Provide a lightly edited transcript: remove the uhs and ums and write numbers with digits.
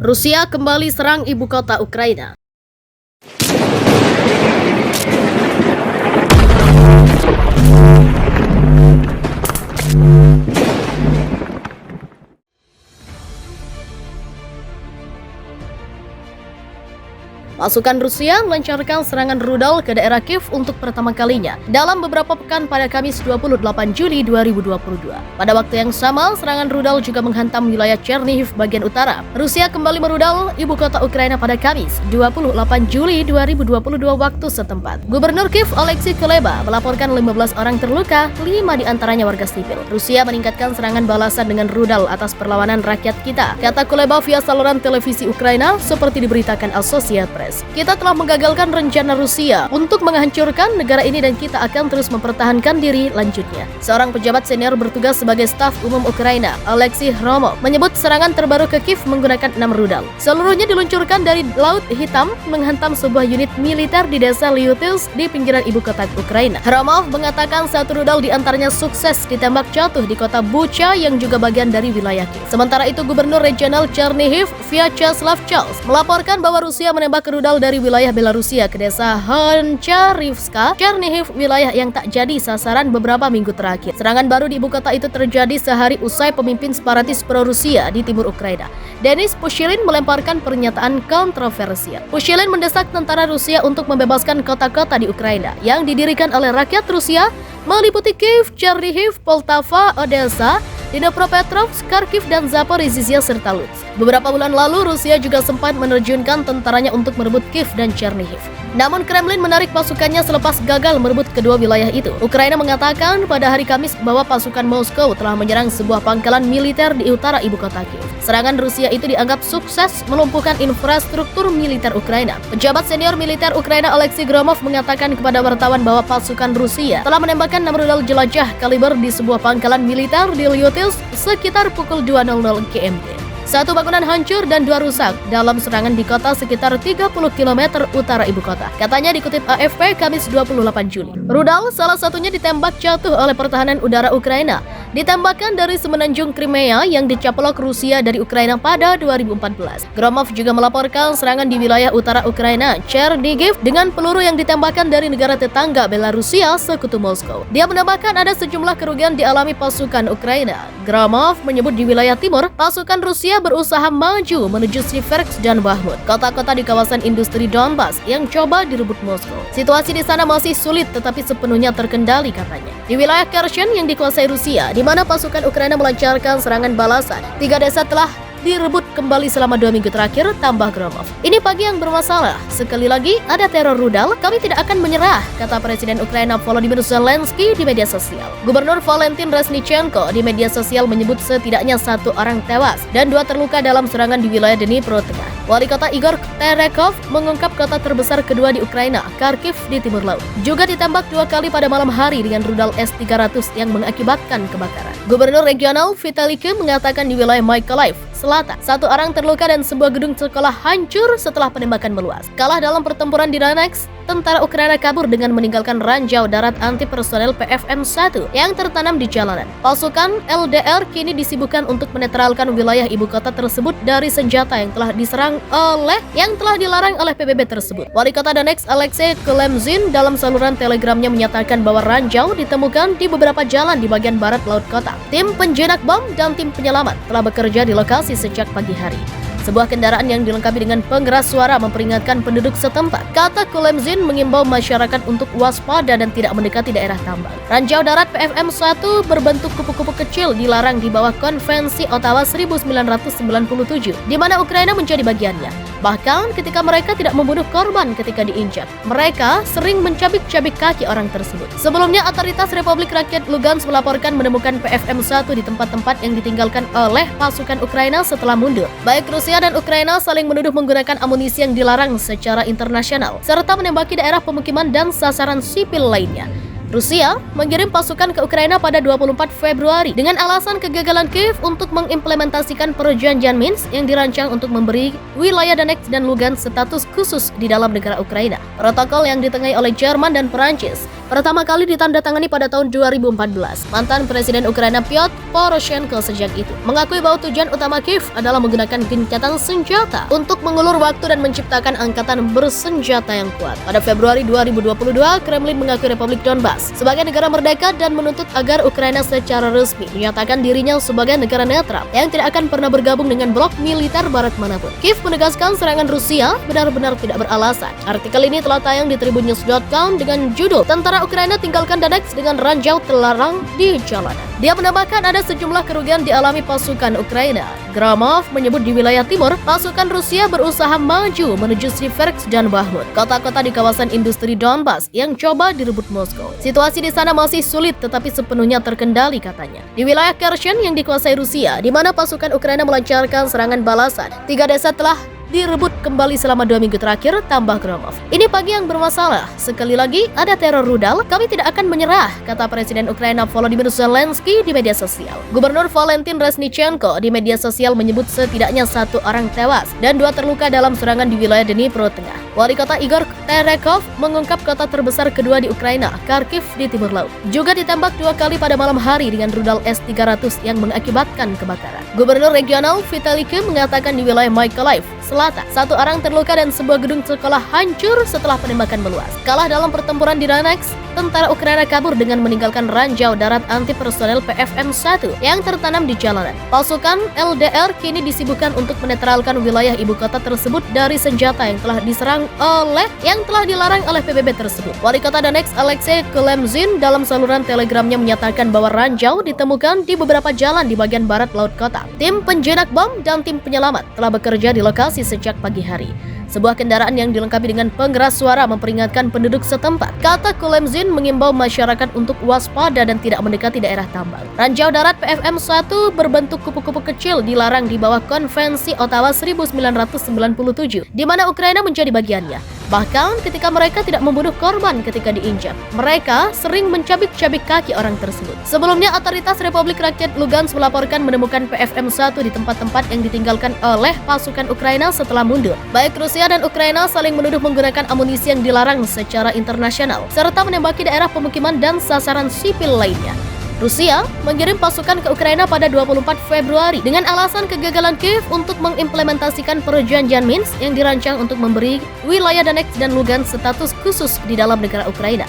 Rusia kembali serang ibu kota Ukraina. Pasukan Rusia melancarkan serangan rudal ke daerah Kiev untuk pertama kalinya dalam beberapa pekan pada Kamis 28 Juli 2022. Pada waktu yang sama, serangan rudal juga menghantam wilayah Chernihiv bagian utara. Rusia kembali merudal ibu kota Ukraina pada Kamis 28 Juli 2022 waktu setempat. Gubernur Kiev Oleksiy Kuleba melaporkan 15 orang terluka, 5 diantaranya warga sipil. Rusia meningkatkan serangan balasan dengan rudal atas perlawanan rakyat kita, kata Kuleba via saluran televisi Ukraina seperti diberitakan Associated Press. Kita telah menggagalkan rencana Rusia untuk menghancurkan negara ini dan kita akan terus mempertahankan diri lanjutnya. Seorang pejabat senior bertugas sebagai staf umum Ukraina, Oleksiy Hromov, menyebut serangan terbaru ke Kiev menggunakan 6 rudal. Seluruhnya diluncurkan dari Laut Hitam menghantam sebuah unit militer di desa Lyutysk di pinggiran ibu kota Ukraina. Hromov mengatakan satu rudal diantaranya sukses ditembak jatuh di kota Bucha yang juga bagian dari wilayah Kiev. Sementara itu, Gubernur Regional Chernihiv Vyacheslav Charles melaporkan bahwa Rusia menembak rudal dari wilayah Belarusia ke desa Honcharivska, Chernihiv, wilayah yang tak jadi sasaran beberapa minggu terakhir. Serangan baru di ibu kota itu terjadi sehari usai pemimpin separatis pro-Rusia di timur Ukraina, Denis Pushilin, melemparkan pernyataan kontroversial. Pushilin mendesak tentara Rusia untuk membebaskan kota-kota di Ukraina yang didirikan oleh rakyat Rusia, meliputi Kiev, Chernihiv, Poltava, Odessa, Dnipropetrovsk, Kharkiv, dan Zaporizhzhia serta Lutsk. Beberapa bulan lalu, Rusia juga sempat menerjunkan tentaranya untuk merebut Kiev dan Chernihiv. Namun Kremlin menarik pasukannya selepas gagal merebut kedua wilayah itu. Ukraina mengatakan pada hari Kamis bahwa pasukan Moskow telah menyerang sebuah pangkalan militer di utara ibu kota Kiev. Serangan Rusia itu dianggap sukses melumpuhkan infrastruktur militer Ukraina. Pejabat senior militer Ukraina Oleksiy Gromov mengatakan kepada wartawan bahwa pasukan Rusia telah menembakkan 6 rudal jelajah kaliber di sebuah pangkalan militer di Lyutysk sekitar pukul 2.00 GMT. Satu bangunan hancur dan 2 rusak dalam serangan di kota sekitar 30 km utara ibu kota, katanya dikutip AFP Kamis 28 Juli. Rudal salah satunya ditembak jatuh oleh pertahanan udara Ukraina, ditembakkan dari semenanjung Crimea yang dicaplok Rusia dari Ukraina pada 2014. Gromov juga melaporkan serangan di wilayah utara Ukraina, Chernihiv, dengan peluru yang ditembakkan dari negara tetangga Belarusia, sekutu Moskow. Dia menambahkan ada sejumlah kerugian dialami pasukan Ukraina. Gromov menyebut di wilayah timur, pasukan Rusia berusaha maju menuju Siversk dan Bakhmut, kota-kota di kawasan industri Donbas yang coba direbut Moskow. Situasi di sana masih sulit tetapi sepenuhnya terkendali, katanya. Di wilayah Kherson yang dikuasai Rusia, di mana pasukan Ukraina melancarkan serangan balasan, 3 desa telah direbut kembali selama 2 minggu terakhir, tambah Gromov. Ini pagi yang bermasalah. Sekali lagi ada teror rudal, kami tidak akan menyerah, kata Presiden Ukraina Volodymyr Zelensky di media sosial. Gubernur Valentin Reznichenko di media sosial menyebut setidaknya 1 orang tewas dan 2 terluka dalam serangan di wilayah Dnipro Tengah. Wali kota Igor Terekov mengungkap kota terbesar kedua di Ukraina, Kharkiv di timur laut, juga ditembak 2 kali pada malam hari dengan rudal S-300 yang mengakibatkan kebakaran. Gubernur regional Vitaly Kim mengatakan di wilayah Mykolaiv Selatan, 1 orang terluka dan sebuah gedung sekolah hancur setelah penembakan meluas. Kalah dalam pertempuran di Donetsk, tentara Ukraina kabur dengan meninggalkan ranjau darat anti personel PFM-1 yang tertanam di jalanan. Pasukan LDR kini disibukkan untuk menetralkan wilayah ibu kota tersebut dari senjata yang telah dilarang oleh PBB tersebut. Wali kota Donetsk Alexei Kulemzin dalam saluran telegramnya menyatakan bahwa ranjau ditemukan di beberapa jalan di bagian barat laut kota. Tim penjinak bom dan tim penyelamat telah bekerja di lokasi sejak pagi hari. Sebuah kendaraan yang dilengkapi dengan pengeras suara memperingatkan penduduk setempat. Kata Kulemzin mengimbau masyarakat untuk waspada dan tidak mendekati daerah tambang. Ranjau darat PFM-1 berbentuk kupu-kupu kecil dilarang di bawah Konvensi Ottawa 1997, di mana Ukraina menjadi bagiannya. Bahkan ketika mereka tidak membunuh korban ketika diinjak, mereka sering mencabik-cabik kaki orang tersebut. Sebelumnya, otoritas Republik Rakyat Lugansk melaporkan menemukan PFM-1 di tempat-tempat yang ditinggalkan oleh pasukan Ukraina setelah mundur. Baik Rusia dan Ukraina saling menuduh menggunakan amunisi yang dilarang secara internasional, serta menembaki daerah pemukiman dan sasaran sipil lainnya. Rusia mengirim pasukan ke Ukraina pada 24 Februari dengan alasan kegagalan Kiev untuk mengimplementasikan perjanjian Minsk yang dirancang untuk memberi wilayah Donetsk dan Lugansk status khusus di dalam negara Ukraina. Protokol yang ditengahi oleh Jerman dan Perancis pertama kali ditandatangani pada tahun 2014. Mantan Presiden Ukraina Piotr Poroshenko sejak itu mengakui bahwa tujuan utama Kiev adalah menggunakan gencatan senjata untuk mengulur waktu dan menciptakan angkatan bersenjata yang kuat. Pada Februari 2022, Kremlin mengakui Republik Donbas sebagai negara merdeka dan menuntut agar Ukraina secara resmi menyatakan dirinya sebagai negara netral yang tidak akan pernah bergabung dengan blok militer barat manapun. Kiev menegaskan serangan Rusia benar-benar tidak beralasan. Artikel ini telah tayang di tribunnews.com dengan judul "Tentara Ukraina tinggalkan Donetsk dengan ranjau terlarang di jalanan". Dia menambahkan ada sejumlah kerugian dialami pasukan Ukraina. Gromov menyebut di wilayah timur, pasukan Rusia berusaha maju menuju Siversk dan Bakhmut, kota-kota di kawasan industri Donbas yang coba direbut Moskow. Situasi di sana masih sulit tetapi sepenuhnya terkendali, katanya. Di wilayah Kherson yang dikuasai Rusia, di mana pasukan Ukraina melancarkan serangan balasan, 3 desa telah direbut kembali selama 2 minggu terakhir, tambah Gromov. Ini pagi yang bermasalah. Sekali lagi, ada teror rudal. Kami tidak akan menyerah, kata Presiden Ukraina Volodymyr Zelensky di media sosial. Gubernur Valentin Reznichenko di media sosial menyebut setidaknya 1 orang tewas dan 2 terluka dalam serangan di wilayah Dnipro Tengah. Wali kota Igor Terekov mengungkap kota terbesar kedua di Ukraina, Kharkiv di timur laut, juga ditembak 2 kali pada malam hari dengan rudal S-300 yang mengakibatkan kebakaran. Gubernur regional Vitaly Kim mengatakan di wilayah Mykolaiv Selatan, 1 orang terluka dan sebuah gedung sekolah hancur setelah penembakan meluas. Kalah dalam pertempuran di Donetsk, tentara Ukraina kabur dengan meninggalkan ranjau darat anti personel PFM-1 yang tertanam di jalanan. Pasukan LDR kini disibukkan untuk menetralkan wilayah ibu kota tersebut dari senjata yang telah dilarang oleh PBB tersebut. Wali kota Donetsk Alexei Kolemzin dalam saluran telegramnya menyatakan bahwa ranjau ditemukan di beberapa jalan di bagian barat laut kota. Tim penjinak bom dan tim penyelamat telah bekerja di lokasi sejak pagi hari. Sebuah kendaraan yang dilengkapi dengan pengeras suara memperingatkan penduduk setempat. Kata Kolemzin mengimbau masyarakat untuk waspada dan tidak mendekati daerah tambang. Ranjau darat PFM-1 berbentuk kupu-kupu kecil dilarang di bawah Konvensi Ottawa 1997, di mana Ukraina menjadi bagiannya. Bahkan ketika mereka tidak membunuh korban ketika diinjak, mereka sering mencabik-cabik kaki orang tersebut. Sebelumnya, Otoritas Republik Rakyat Lugansk melaporkan menemukan PFM-1 di tempat-tempat yang ditinggalkan oleh pasukan Ukraina setelah mundur. Baik Rusia dan Ukraina saling menuduh menggunakan amunisi yang dilarang secara internasional, serta menembaki daerah pemukiman dan sasaran sipil lainnya. Rusia mengirim pasukan ke Ukraina pada 24 Februari dengan alasan kegagalan Kiev untuk mengimplementasikan perjanjian Minsk yang dirancang untuk memberi wilayah Donetsk dan Lugansk status khusus di dalam negara Ukraina.